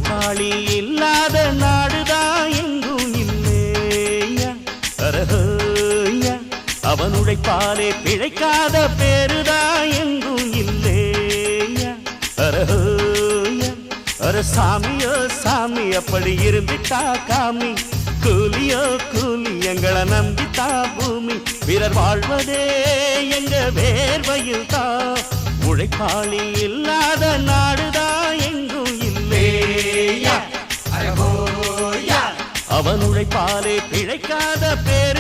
உழைப்பாளி இல்லாத நாடுதான் எங்கும் இல்லையா அரஹோயா அவன் உழைப்பாலே பிழைக்காத பேருதான் எங்கும் இல்லையா அரஹோயா அர சாமியோ சாமி அப்படி இருந்துட்டா காமி கூலியோ கூலி எங்களை நம்பித்தா பூமி பிறர் வாழ்வதே எங்க வேர்வையில் தான் உழைப்பாளி இல்லாத நாடுதான் எங்கும் இல்லையா அவன் உழைப்பாலே பிழைக்காத பேர்